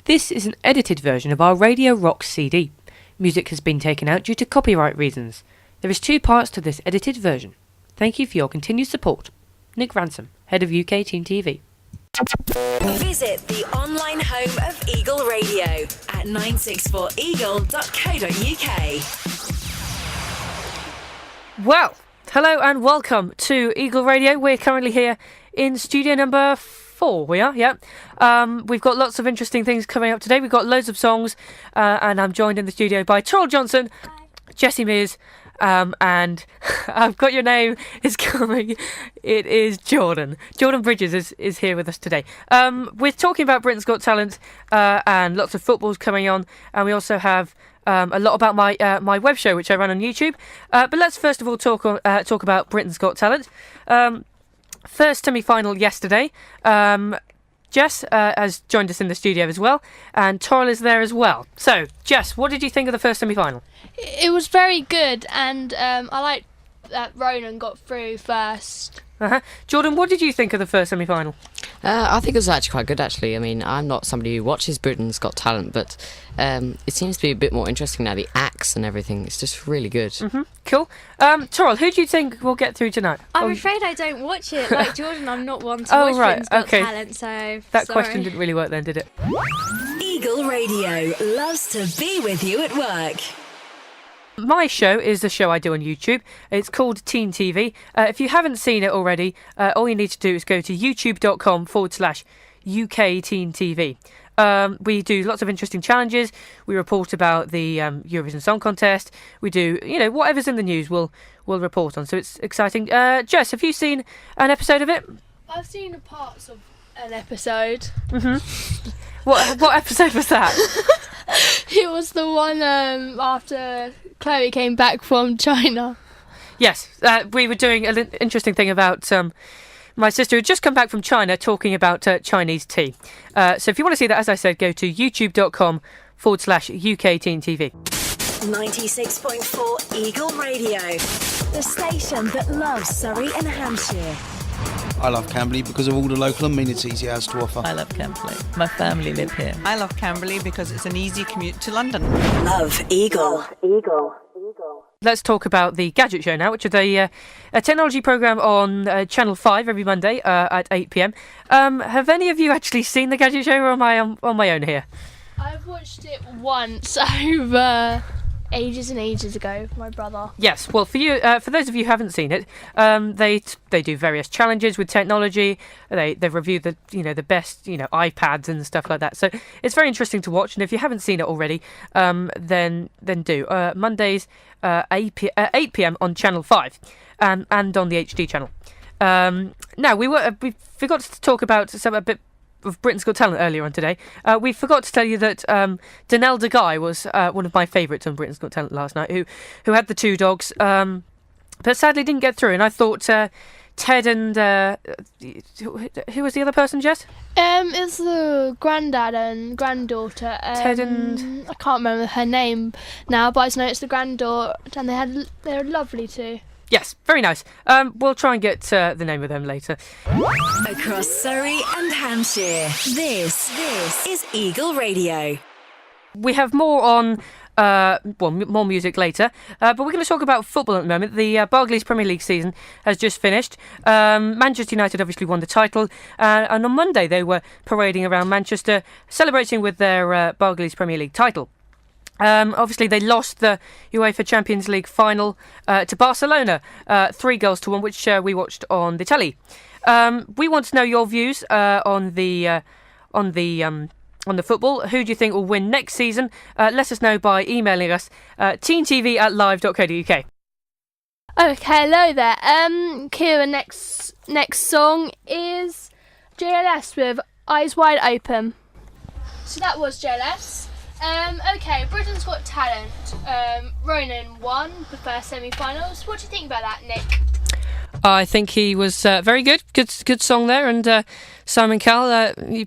This is an edited version of our Radio Rockz CD. Music has been taken out due to copyright reasons. There is 2 parts to this edited version. Thank you for your continued support. Nick Ransom, head of UKTeenTV. Visit the online home of Eagle Radio at 964eagle.co.uk. Well, hello and welcome to Eagle Radio. We're currently here in studio number 4, we are, yeah. We've got lots of interesting things coming up today. We've got loads of songs, and I'm joined in the studio by Torill Johnson, Jess Meyers, and I've got your name, it's coming. It is Jordan. Jordan Bridges is here with us today. We're talking about Britain's Got Talent, and lots of football's coming on, and we also have a lot about my web show, which I run on YouTube. But let's first of all talk about Britain's Got Talent. First semi-final yesterday. Jess has joined us in the studio as well, and Torill is there as well. So, Jess, what did you think of the first semi-final? It was very good, and I liked that Ronan got through first. Jordan, what did you think of the first semi-final? I think it was actually quite good, actually. I mean, I'm not somebody who watches Britain's Got Talent, but it seems to be a bit more interesting now, the acts and everything. It's just really good. Mm-hmm. Cool. Torill, who do you think will get through tonight? I'm afraid I don't watch it. Like Jordan, I'm not one to watch Britain's Got Talent, so that sorry. question didn't really work then, did it? Eagle Radio loves to be with you at work. My show is the show I do on YouTube. It's called Teen TV. If you haven't seen it already, all you need to do is go to youtube.com/UKTeenTV. We do lots of interesting challenges. We report about the Eurovision Song Contest. We do, whatever's in the news, we'll report on. So it's exciting. Jess, have you seen an episode of it? I've seen parts of an episode. Mm-hmm. What episode was that? It was the one after Chloe came back from China. Yes, we were doing an interesting thing about my sister who had just come back from China talking about Chinese tea. So if you want to see that, as I said, go to youtube.com/UKTeenTV. 96.4 Eagle Radio, the station that loves Surrey and Hampshire. I love Camberley because of all the local amenities it has to offer. I love Camberley. My family live here. I love Camberley because it's an easy commute to London. Love Eagle. Let's talk about the Gadget Show now, which is a technology programme on Channel 5 every Monday at 8 p.m. Have any of you actually seen the Gadget Show, or am I on my own here? I've watched it once over ages and ages ago with my brother. Yes, well, for you, for those of you who haven't seen it, they do various challenges with technology. They review the best iPads and stuff like that. So it's very interesting to watch. And if you haven't seen it already, then do Mondays 8 p.m. on Channel 5 and on the HD channel. Now we forgot to talk about a bit of Britain's Got Talent earlier on today. We forgot to tell you that Danelle de Guy was one of my favourites on Britain's Got Talent last night, who had the 2 dogs, but sadly didn't get through. And I thought Ted and who was the other person, Jess? It's the granddad and granddaughter. Ted and I can't remember her name now, but I just know it's the granddaughter, and they're lovely too. Yes, very nice. We'll try and get the name of them later. Across Surrey and Hampshire, this is Eagle Radio. We have more on, more music later, but we're going to talk about football at the moment. The Barclays Premier League season has just finished. Manchester United obviously won the title, and on Monday they were parading around Manchester, celebrating with their Barclays Premier League title. Obviously, they lost the UEFA Champions League final to Barcelona, 3-1, which we watched on the telly. We want to know your views on the football. Who do you think will win next season? Let us know by emailing us teentv@live.co.uk. Okay, hello there. Kira, next song is JLS with Eyes Wide Open. So that was JLS. Okay, Britain's Got Talent. Ronan won the first semi-finals. What do you think about that, Nick? I think he was very good. Good song there, and Simon Cowell, he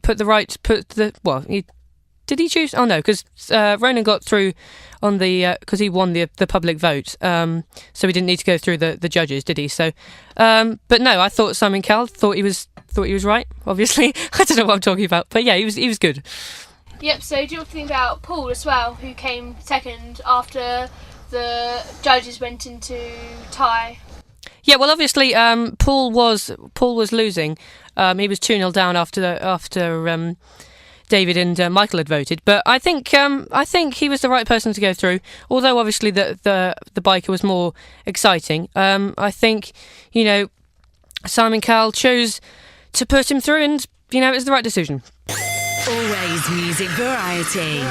did he choose? Oh no, because Ronan got through on the because he won the public vote, so he didn't need to go through the judges, did he? So, but no, I thought Simon Cowell thought he was right. Obviously, I don't know what I'm talking about, but yeah, he was good. Yep, so do you want to think about Paul as well, who came second after the judges went into tie? Yeah, well, obviously, Paul was losing. He was 2-0 down after David and Michael had voted. But I think he was the right person to go through. Although obviously the biker was more exciting. I think Simon Cowell chose to put him through, and it was the right decision. Always music variety.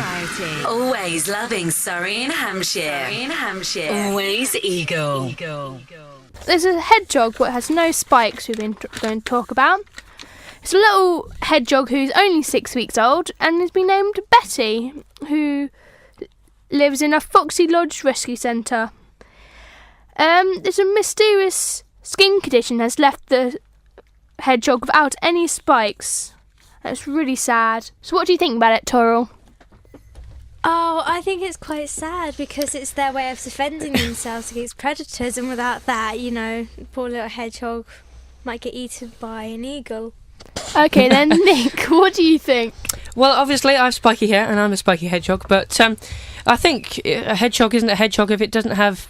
Always loving Surrey and Hampshire. Always Eagle. There's a hedgehog but has no spikes we've been going to talk about. It's a little hedgehog who's only 6 weeks old and has been named Betty, who lives in a Foxy Lodge Rescue Centre. There's a mysterious skin condition has left the hedgehog without any spikes. That's really sad. So what do you think about it, Torill? Oh, I think it's quite sad because it's their way of defending themselves against predators, and without that, poor little hedgehog might get eaten by an eagle. Okay then, Nick, what do you think? Well, obviously I have spiky hair and I'm a spiky hedgehog, but I think a hedgehog isn't a hedgehog if it doesn't have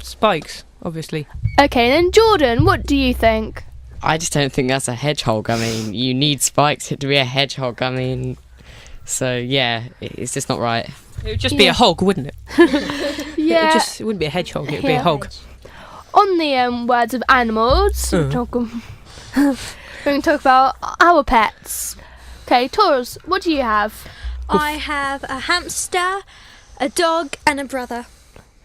spikes, obviously. Okay then, Jordan, what do you think? I just don't think that's a hedgehog. I mean, you need spikes to be a hedgehog. I mean, so yeah, it's just not right. It would just be a hog, wouldn't it? Yeah. It wouldn't be a hedgehog, it would be a hog. On the words of animals, we're going to talk about our pets. Okay, Taurus, what do you have? I have a hamster, a dog, and a brother.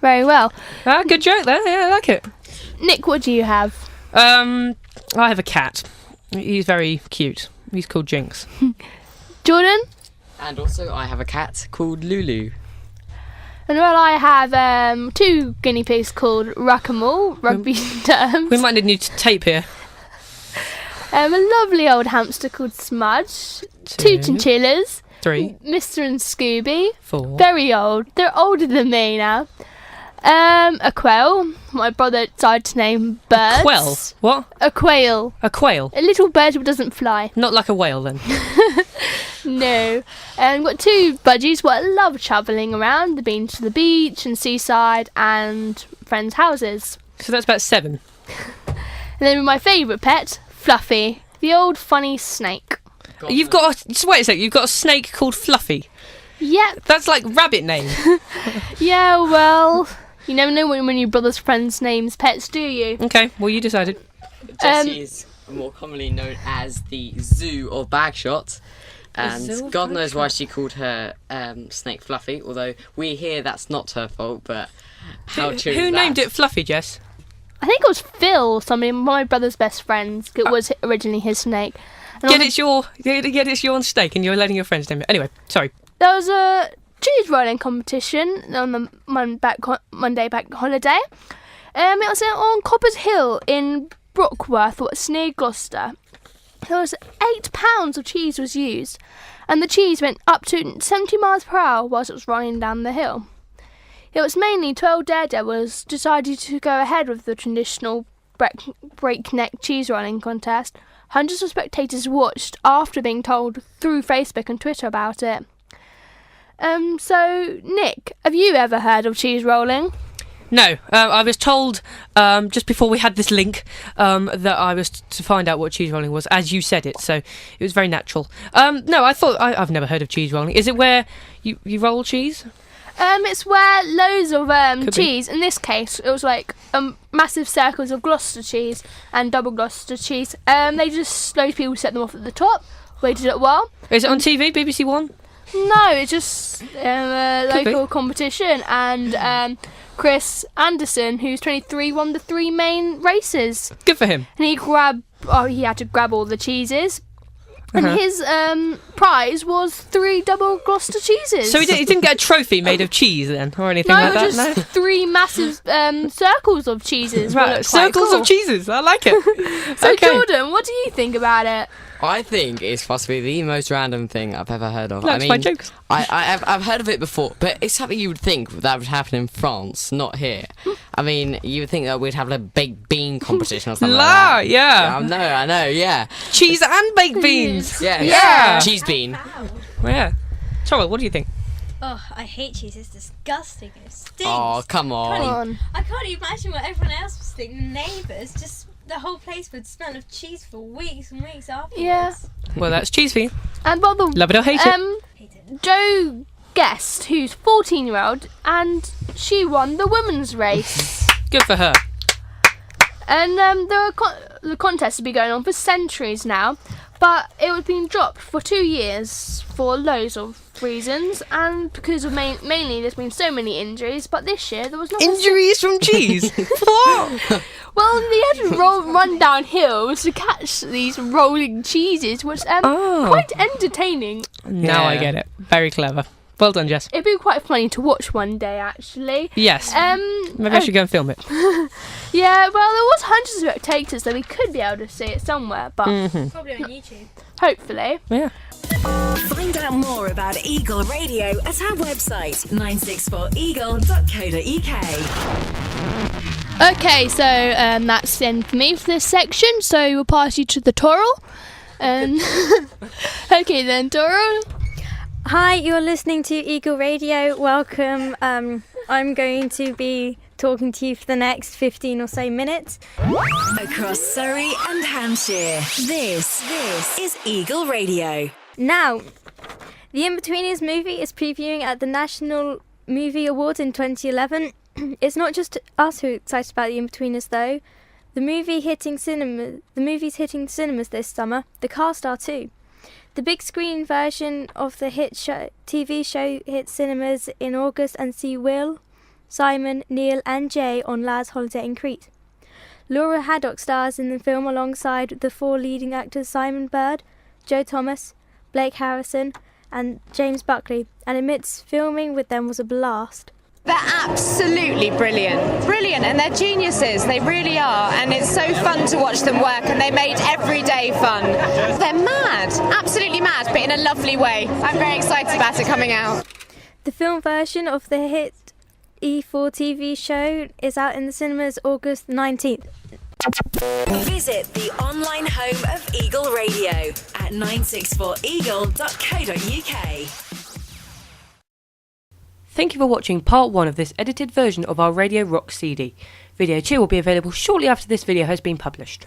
Very well. Ah, good joke there. Yeah, I like it. Nick, what do you have? I have a cat. He's very cute. He's called Jinx. Jordan? And also I have a cat called Lulu. And well, I have 2 guinea pigs called Ruckamole, rugby terms. We might need new tape here. A lovely old hamster called Smudge. 2 chinchillas. 3. Mr. and Scooby. 4. Very old. They're older than me now. A quail. My brother decided to name birds. Quail? What? A quail. A quail? A little bird who doesn't fly. Not like a whale then. No. And got 2 budgies what love travelling around. They've been to the beach and seaside and friends' houses. So that's about 7. And then my favourite pet, Fluffy, the old funny snake. You've got wait a sec. You've got a snake called Fluffy. Yep. That's like rabbit name. Yeah, well, you never know when your brother's friends' names pets, do you? Okay, well you decided. Jessie is more commonly known as the Zoo or Bagshot. And God knows why she called her snake Fluffy, although we hear that's not her fault, but how true is that? Who named it Fluffy, Jess? I think it was Phil, somebody, my brother's best friends. It was originally his snake. And Yet it's your snake and you're letting your friends name it. Anyway, sorry. there was a cheese rolling competition on the Monday back holiday. It was on Copper's Hill in Brockworth, what's near Gloucester. There was 8 pounds of cheese was used, and the cheese went up to 70 miles per hour whilst it was running down the hill. It was mainly 12 daredevils decided to go ahead with the traditional breakneck cheese rolling contest. Hundreds of spectators watched after being told through Facebook and Twitter about it. So, Nick, have you ever heard of cheese rolling? No, I was told just before we had this link that I was to find out what cheese rolling was, as you said it, so it was very natural. No, I've never heard of cheese rolling. Is it where you roll cheese? It's where loads of cheese, in this case, it was like massive circles of Gloucester cheese and double Gloucester cheese. Loads of people set them off at the top, waited a while. Is it on TV, BBC One? No, it's just a local competition, and Chris Anderson, who's 23, won the 3 main races. Good for him. And he had to grab all the cheeses. And his prize was 3 double Gloucester cheeses. So he didn't get a trophy made of cheese then, or anything like that? No, just 3 massive circles of cheeses. Right, circles of cheeses. I like it. So okay. Jordan, what do you think about it? I think it's possibly the most random thing I've ever heard of. That's my jokes. I've heard of it before, but it's something you would think that would happen in France, not here. I mean, you would think that we'd have a baked bean competition or something like that. Yeah. I know, yeah. Cheese and baked beans. Yeah. Cheese bean. Yeah. Torill, what do you think? Oh, I hate cheese. It's disgusting. It stinks. Oh, come on. I can't imagine what everyone else was thinking. Neighbours, just the whole place would smell of cheese for weeks and weeks afterwards. Yeah. Well, that's cheese for you. And well, the Love it or hate it. Joe Guest, who's 14-year-old, and she won the women's race. Good for her. And the contest has been going on for centuries now, but it was being dropped for 2 years for loads of reasons, and because of mainly there's been so many injuries. But this year there was not Injuries from cheese? What? Well, they had to run down hills to catch these rolling cheeses, which quite entertaining. Now I get it. Very clever. Well done, Jess. It'd be quite funny to watch one day, actually. Yes. Maybe I should go and film it. Yeah, well, there was hundreds of spectators, so we could be able to see it somewhere, but Probably on YouTube. hopefully. Yeah. Find out more about Eagle Radio at our website, 964eagle.co.uk. Okay, so that's the end for me for this section, so we'll pass you to the Torill. Okay then, Torill. Hi, you're listening to Eagle Radio. Welcome. I'm going to be talking to you for the next 15 or so minutes. Across Surrey and Hampshire, this is Eagle Radio. Now, the In-Betweeners movie is previewing at the National Movie Awards in 2011. It's not just us who are excited about the In-Betweeners, though. The movie's hitting cinemas this summer. The cast are too. The big screen version of the TV show hits cinemas in August and see Will, Simon, Neil and Jay on Lad's Holiday in Crete. Laura Haddock stars in the film alongside the 4 leading actors Simon Bird, Joe Thomas, Blake Harrison and James Buckley, and admits filming with them was a blast. They're absolutely brilliant, and they're geniuses, they really are, and it's so fun to watch them work, and they made every day fun. They're mad, absolutely mad, but in a lovely way. I'm very excited about it coming out. The film version of the hit E4 TV show is out in the cinemas August 19th. Visit the online home of Eagle Radio at 964eagle.co.uk. Thank you for watching part 1 of this edited version of our Radio Rockz CD. Video 2 will be available shortly after this video has been published.